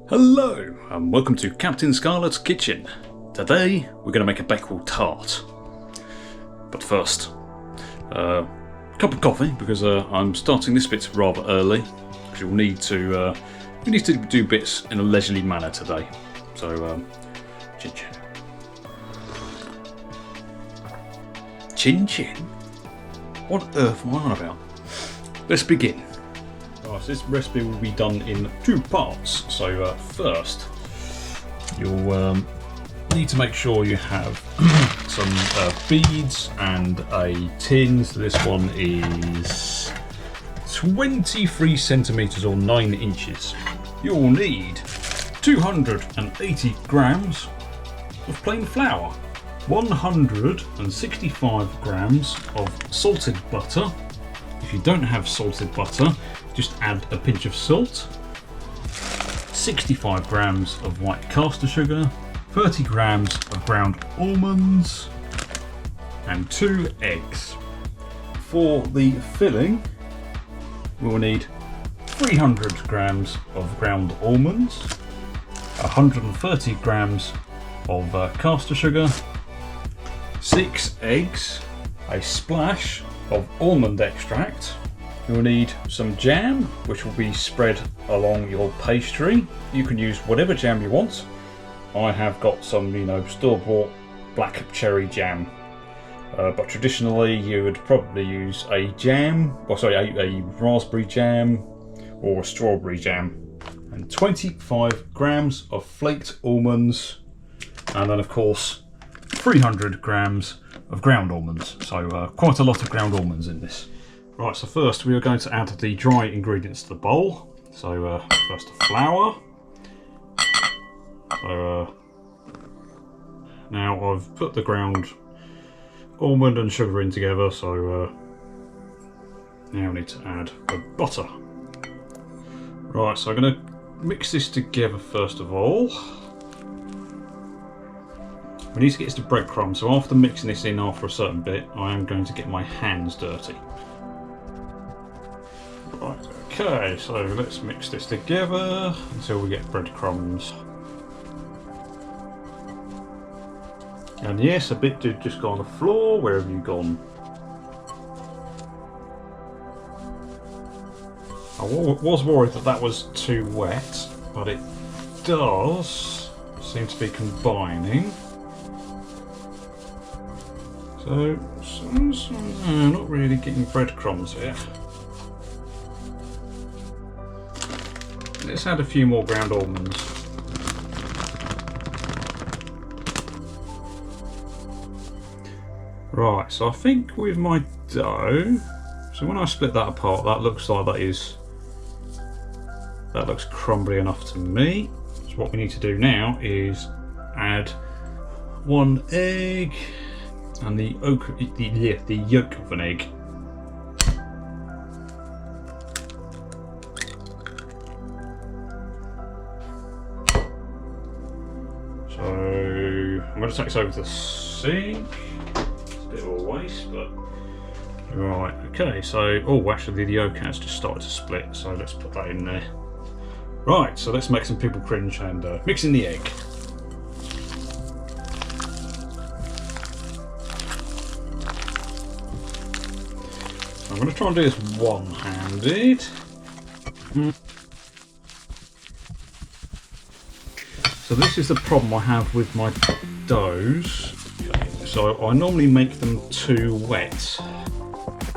Hello and welcome to Captain Scarlet's kitchen. Today we're going to make a Bakewell Tart. But first, a cup of coffee because I'm starting this bit rather early. Because you'll need to do bits in a leisurely manner today. So chin chin. Chin chin? What on earth am I on about? Let's begin. Right, so this recipe will be done in two parts. So first, you'll need to make sure you have some beads and a tin. So this one is 23 centimeters or 9 inches. You'll need 280 grams of plain flour, 165 grams of salted butter. If you don't have salted butter, just add a pinch of salt, 65 grams of white caster sugar, 30 grams of ground almonds, and 2 eggs. For the filling, we'll need 300 grams of ground almonds, 130 grams of caster sugar, 6 eggs, a splash of almond extract. You'll need some jam, which will be spread along your pastry. You can use whatever jam you want. I have got some, store-bought black cherry jam. But traditionally, you would probably use a raspberry jam or a strawberry jam. And 25 grams of flaked almonds, and then of course 300 grams of ground almonds. So quite a lot of ground almonds in this. Right, so first we are going to add the dry ingredients to the bowl. So first the flour. So now I've put the ground almond and sugar in together, so now I need to add the butter. Right, so I'm going to mix this together first of all. We need to get this to breadcrumbs, so after mixing this in after a certain bit, I am going to get my hands dirty. Right, okay, so let's mix this together until we get breadcrumbs. And yes, a bit did just go on the floor. Where have you gone? I was worried that was too wet, but it does seem to be combining. So, not really getting breadcrumbs here. Let's add a few more ground almonds. Right, so I think with my dough, so when I split that apart, that looks like that looks crumbly enough to me. So what we need to do now is add 1 egg and the yolk of an egg. So I'm going to take this over to the sink. It's a bit of a waste, but right. Okay, so actually the yolk has just started to split, so let's put that in there. Right, so let's make some people cringe and mix in the egg. I'm going to try and do this one-handed. So this is the problem I have with my doughs. So I normally make them too wet.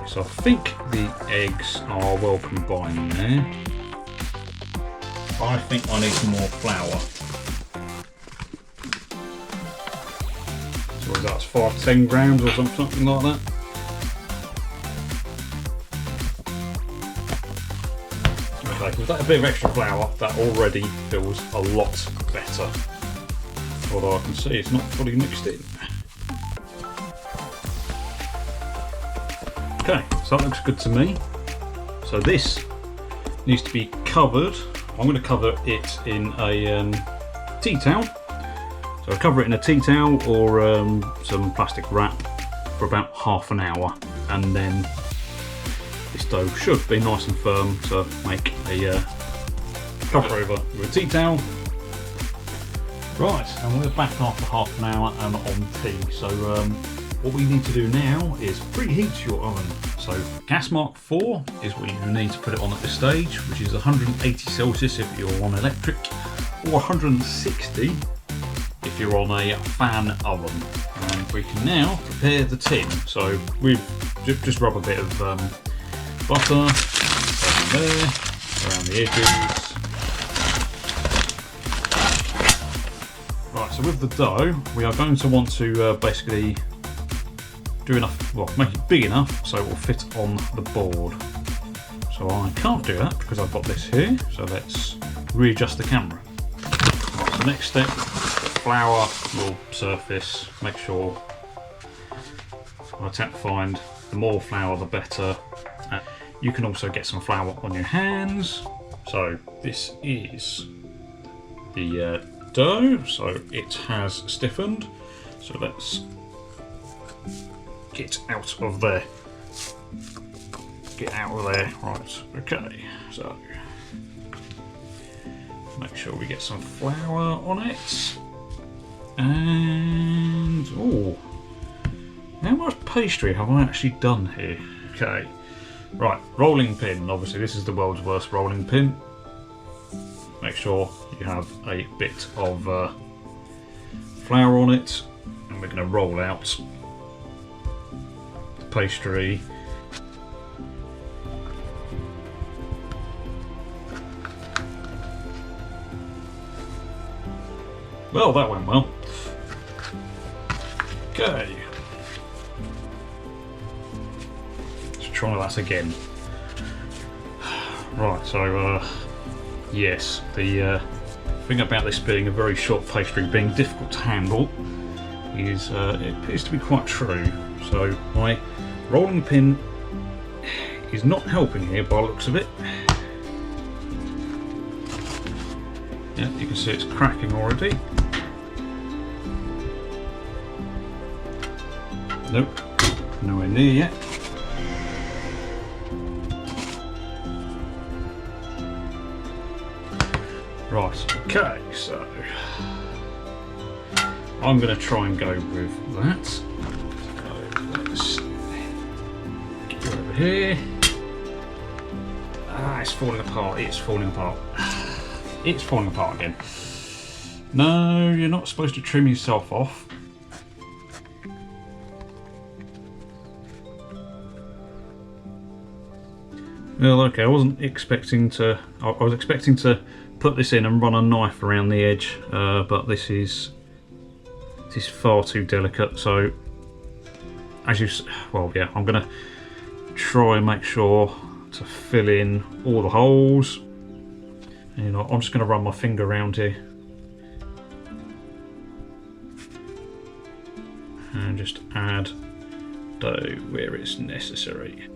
So I think the eggs are well combined there. I think I need some more flour. So that's 5 to 10 grams or something like that. Okay, with that a bit of extra flour, that already feels a lot better. Although I can see it's not fully mixed in. Okay, so that looks good to me. So this needs to be covered. I'm going to cover it in a tea towel. So I'll cover it in a tea towel or some plastic wrap for about half an hour, and then this dough should be nice and firm to make a cover over with a tea towel Right, and we're back after half an hour and on tea. So what we need to do now is preheat your oven. So gas mark 4 is what you need to put it on at this stage, which is 180 Celsius if you're on electric, or 160 if you're on a fan oven. And we can now prepare the tin. So we just rub a bit of butter over there, around the edges. Right, so with the dough, we are going to want to basically do enough, well, make it big enough so it will fit on the board. So I can't do that because I've got this here, so let's readjust the camera. Right, so next step, flour will surface, make sure I tap find the more flour the better. You can also get some flour on your hands. So this is the dough, so it has stiffened, so let's get out of there. Get out of there. Right, okay, so make sure we get some flour on it. And oh, how much pastry have I actually done here? Okay, right, rolling pin. Obviously this is the world's worst rolling pin. Make sure you have a bit of flour on it, and we're going to roll out the pastry. Well, that went well. Okay, let's try that again. Right, so yes, the thing about this being a very short pastry being difficult to handle is it appears to be quite true. So my rolling pin is not helping here by the looks of it. Yeah, you can see it's cracking already. Nope, nowhere near yet. Right, okay, so I'm going to try and go with that. So let's get you over here. Ah, it's falling apart, it's falling apart. It's falling apart again. No, you're not supposed to trim yourself off. Well, okay, I wasn't expecting to, I was expecting to put this in and run a knife around the edge, but this is far too delicate. So, well, yeah, I'm gonna try and make sure to fill in all the holes. And, you know, I'm just gonna run my finger around here and just add dough where it's necessary.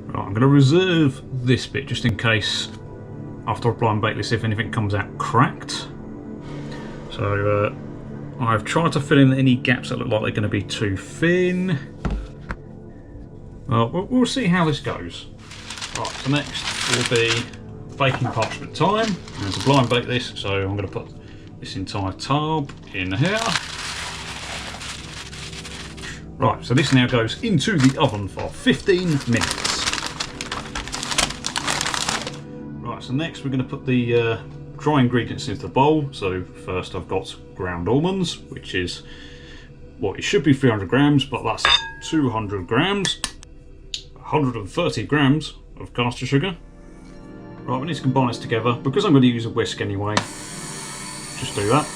Right, I'm going to reserve this bit just in case after I apply and bake this, if anything comes out cracked. So I've tried to fill in any gaps that look like they're going to be too thin. Well, we'll see how this goes. Right, so next will be baking parchment time. And to blind bake this, so I'm going to put this entire tub in here. Right, so this now goes into the oven for 15 minutes. Right, so next we're going to put the dry ingredients into the bowl. So first I've got ground almonds, which is, well, it should be 300 grams, but that's 200 grams. 130 grams of caster sugar. Right, we need to combine this together. Because I'm going to use a whisk anyway, just do that.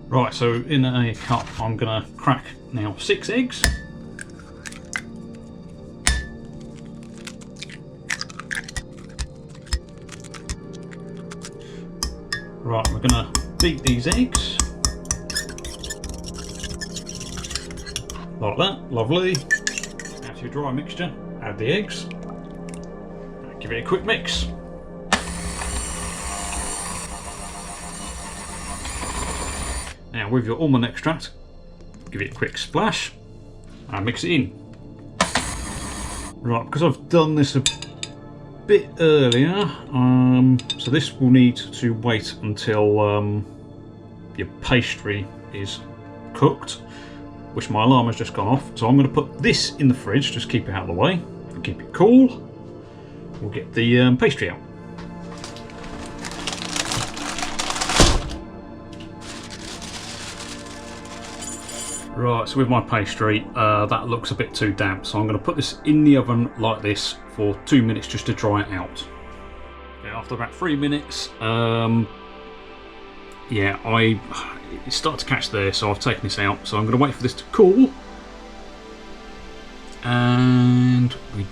Right, so in a cup I'm going to crack now 6 eggs. Right, we're going to beat these eggs. Like that, lovely. Add to your dry mixture, add the eggs. Give it a quick mix. Now with your almond extract, give it a quick splash. and mix it in. Right, because I've done this a bit earlier, so this will need to wait until your pastry is cooked, which my alarm has just gone off. So I'm going to put this in the fridge, just keep it out of the way and keep it cool. We'll get the pastry out. Right, so with my pastry, that looks a bit too damp, so I'm going to put this in the oven like this for 2 minutes just to dry it out. Okay, after about 3 minutes, it started to catch there, so I've taken this out. So I'm going to wait for this to cool, and we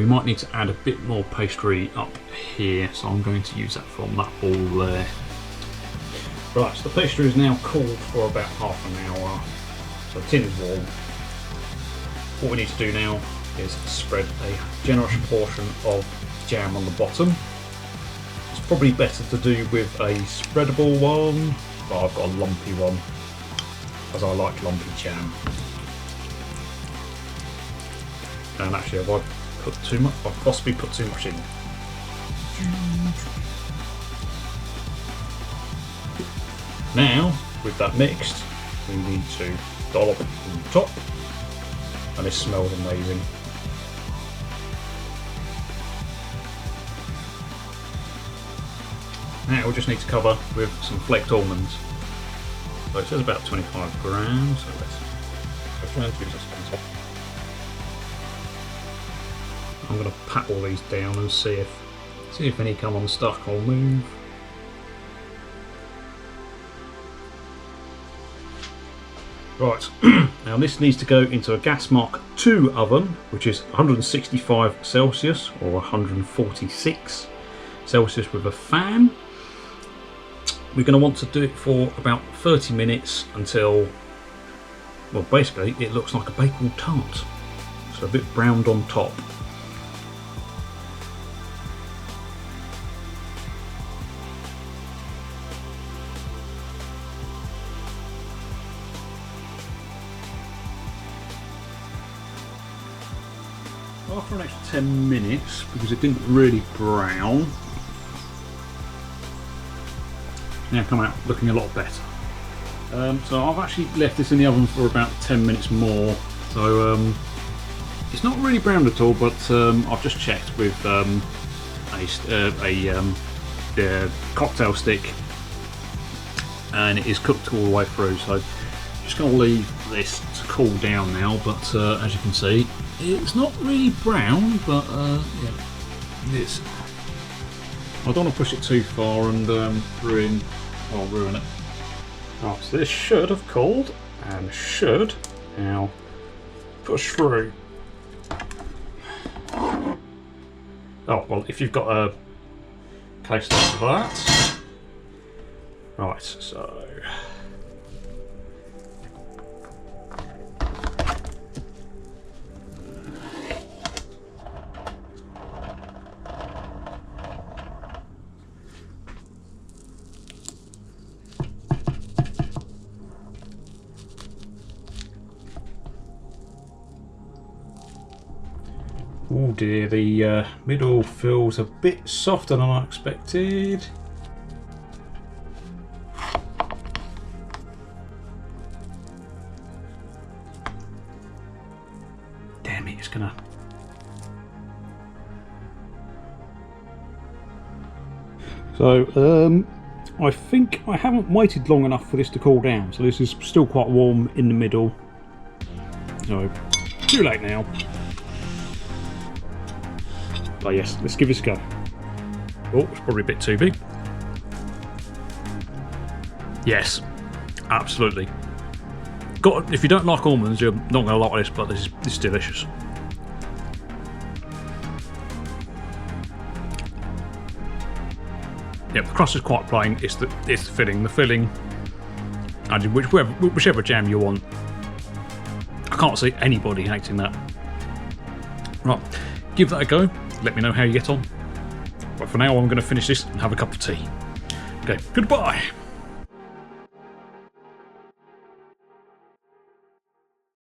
might need to add a bit more pastry up here, so I'm going to use that from that ball there. Right, so the pastry is now cooled for about half an hour, so the tin is warm. What we need to do now is spread a generous portion of jam on the bottom. It's probably better to do with a spreadable one, but I've got a lumpy one, as I like lumpy jam. And actually, have I put too much? I've possibly put too much in. Now, with that mixed, we need to dollop on the top, and it smells amazing. Now we just need to cover with some flaked almonds. So it says about 25 grams, so let's try and use this on top. I'm going to pat all these down and see if any come unstuck or move. Right, now this needs to go into a gas mark 2 oven, which is 165 Celsius or 146 Celsius with a fan. We're going to want to do it for about 30 minutes until, well, basically it looks like a Bakewell Tart, so a bit browned on top. After an extra 10 minutes, because it didn't really brown, now come out looking a lot better. So I've actually left this in the oven for about 10 minutes more, so it's not really browned at all, but I've just checked with a cocktail stick, and it is cooked all the way through. So I'm just going to leave this to cool down now, but as you can see, it's not really brown, but yeah, it is. I don't want to push it too far and ruin it. Right, so this should have cooled and should now push through. Oh, well, if you've got a case like that. Right, so oh dear, the middle feels a bit softer than I expected. Damn it, it's gonna... So, I think I haven't waited long enough for this to cool down, so this is still quite warm in the middle. So, too late now. But yes, let's give this a go. Oh, it's probably a bit too big. Yes, absolutely. If you don't like almonds, you're not going to like this, but this is delicious. Yep, the crust is quite plain. It's the filling. The filling, and whichever jam you want. I can't see anybody hating that. Right, give that a go. Let me know how you get on. But for now, I'm going to finish this and have a cup of tea. Okay, goodbye.